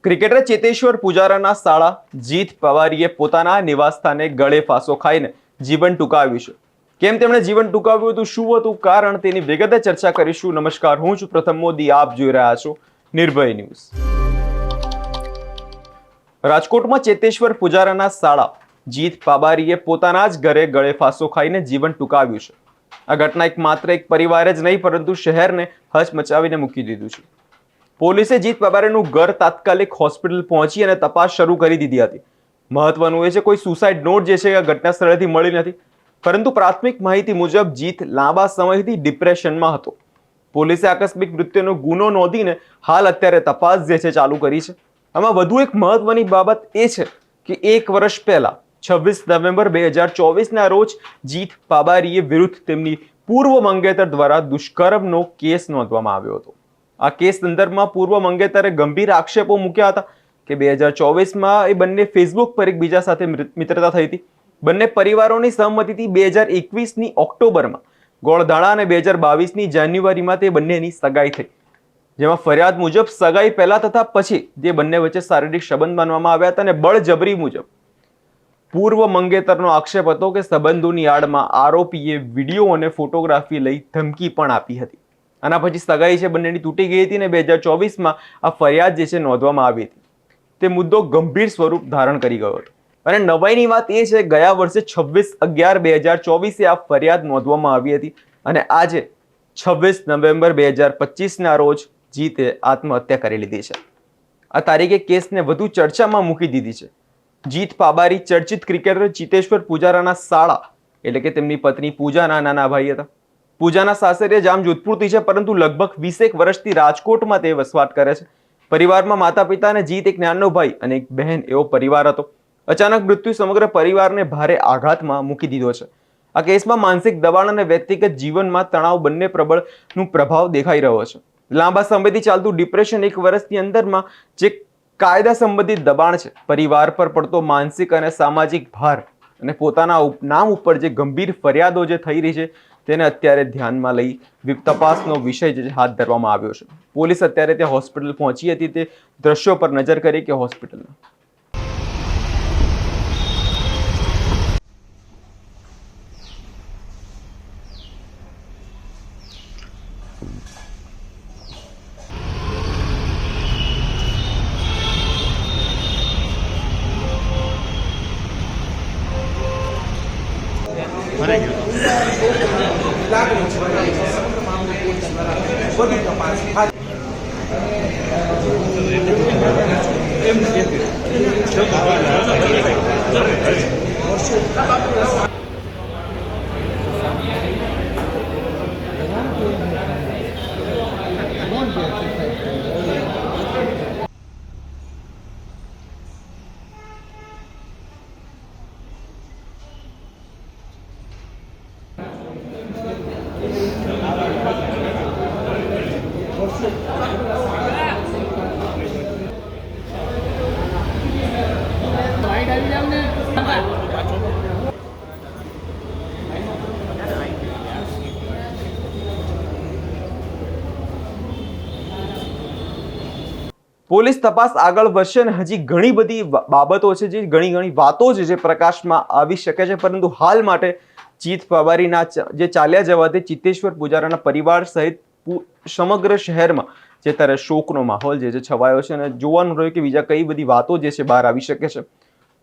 Cricketer Cheteshwar પૂજારાના સાળા જીત પવારીએ પોતાના નિવાસસ્થાને ગળે ફાંસો ખાઈને જીવન ટૂંકાવ્યું છે. કેમ તેમણે જીવન ટૂંકાવ્યું હતું, શું હતું કારણ, તેની વિગતે ચર્ચા કરીશું. નમસ્કાર, હું છું પ્રથમ મોદી, આપ જોઈ રહ્યા છો નિર્ભય ન્યૂઝ. રાજકોટમાં ચેતેશ્વર પૂજારાના સાળા જીત પાબારીએ પોતાના જ ઘરે ગળે ફાંસો ખાઈને જીવન ટૂંકાવ્યું છે. આ ઘટના માત્ર એક પરિવારે જ નહીં પરંતુ શહેરને હચમચાવીને મૂકી દીધું છે. પોલીસે જીત પાબારીનું ઘર તાત્કાલિક હોસ્પિટલ પહોંચી અને તપાસ શરૂ કરી દીધી હતી. મહત્વનું એ છે કોઈ સુસાઇડ નોટ જે છે ઘટના સ્થળેથી મળી નથી, પરંતુ પ્રાથમિક માહિતી મુજબ જીત લાંબા સમયથી ડિપ્રેશનમાં હતો. પોલીસે આકસ્મિક મૃત્યુનો ગુનો નોંધીને હાલ અત્યારે તપાસ જે છે ચાલુ કરી છે. આમાં વધુ એક મહત્વની બાબત એ છે કે 1 વર્ષ પહેલા 26 નવેમ્બર 2024ના રોજ જીત પાબારીએ વિરુદ્ધ તેમની પૂર્વ મંગેતર દ્વારા દુષ્કર્મનો કેસ નોંધવામાં આવ્યો હતો. આ કેસ સંદર્ભમાં પૂર્વ મંગેતરે ગંભીર આક્ષેપો મૂક્યા હતા કે 2024માં એ બંને ફેસબુક પર એકબીજા સાથે મિત્રતા થઈ હતી. બંને પરિવારોની સહમતિથી 2021ની ઓક્ટોબરમાં ગોળધાણા અને 2022ની જાન્યુઆરીમાં તે બંનેની સગાઈ થઈ, જેમાં ફરિયાદ મુજબ સગાઈ પહેલા તથા પછી જે બંને વચ્ચે શારીરિક સંબંધ માનવામાં આવ્યા હતા અને બળજબરી મુજબ પૂર્વ મંગેતરનો આક્ષેપ હતો કે સંબંધોની આડમાં આરોપીએ વિડીયો અને ફોટોગ્રાફી લઈ ધમકી પણ આપી હતી. આના પછી સગાઈ છે બંનેની તૂટી ગઈ હતી અને 2024માં આ ફરિયાદ જે છે નોંધવામાં આવી હતી. તે મુદ્દો ગંભીર સ્વરૂપ ધારણ કરી ગયો હતો અને નવાઈની વાત એ છે ગયા વર્ષે 26/11/2024 આ ફરિયાદ નોંધવામાં આવી હતી અને આજે 26 નવેમ્બર 2025ના રોજ જીતે આત્મહત્યા કરી લીધી છે. આ તારીખે કેસને વધુ ચર્ચામાં મૂકી દીધી છે. જીત પાબારી ચર્ચિત ક્રિકેટર ચેતેશ્વર પૂજારાના સાળા એટલે કે તેમની પત્ની પૂજાના નાના ભાઈ હતા. પૂજાના સાસરિયા જામજોધપુરથી છે પરંતુ લગભગ 20 વર્ષથી રાજકોટમાં તે વસવાટ કરે છે. પરિવારમાં માતા પિતા અને જીત એક નાનો ભાઈ અને એક બહેન એવો પરિવાર હતો. અચાનક મૃત્યુ સમગ્ર પરિવારને ભારે આઘાતમાં મૂકી દીધો છે. આ કેસમાં માનસિક દબાણ અને વ્યક્તિગત જીવનમાં તણાવ બંને પ્રબળનું પ્રભાવ દેખાઈ રહ્યો છે. લાંબા સમયથી ચાલતું ડિપ્રેશન, 1 વર્ષની અંદરમાં જે કાયદા સંબંધિત દબાણ છે, પરિવાર પર પડતો માનસિક અને સામાજિક ભાર અને પોતાના નામ ઉપર જે ગંભીર ફરિયાદો જે થઈ રહી છે તેને અત્યારે ધ્યાનમાં લઈ તપાસનો વિષય જે હાથ ધરવામાં આવ્યો છે. પોલીસ અત્યારે ત્યાં હોસ્પિટલ પહોંચી હતી. તે દ્રશ્યો પર નજર કરી કે હોસ્પિટલના પોલીસ તપાસ આગળ વધશે અને હજી ઘણી બધી બાબતો છે, જે ઘણી વાતો છે જે પ્રકાશમાં આવી શકે છે. પરંતુ હાલ માટે જીત પાબારીના જે ચાલ્યા જવાથી ચેતેશ્વર પૂજારાના પરિવાર સહિત સમગ્ર શહેરમાં જે ત્યારે શોકનો માહોલ જે છે છવાયો છે અને જોવાનું રહ્યું કે બીજા કઈ બધી વાતો જે છે બહાર આવી શકે છે.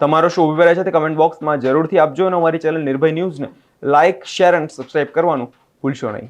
તમારો શું અભિપ્રાય છે તે કમેન્ટ બોક્સમાં જરૂરથી આપજો અને અમારી ચેનલ નિર્ભય ન્યૂઝને લાઇક, શેર અને સબસ્ક્રાઇબ કરવાનું ભૂલશો નહીં.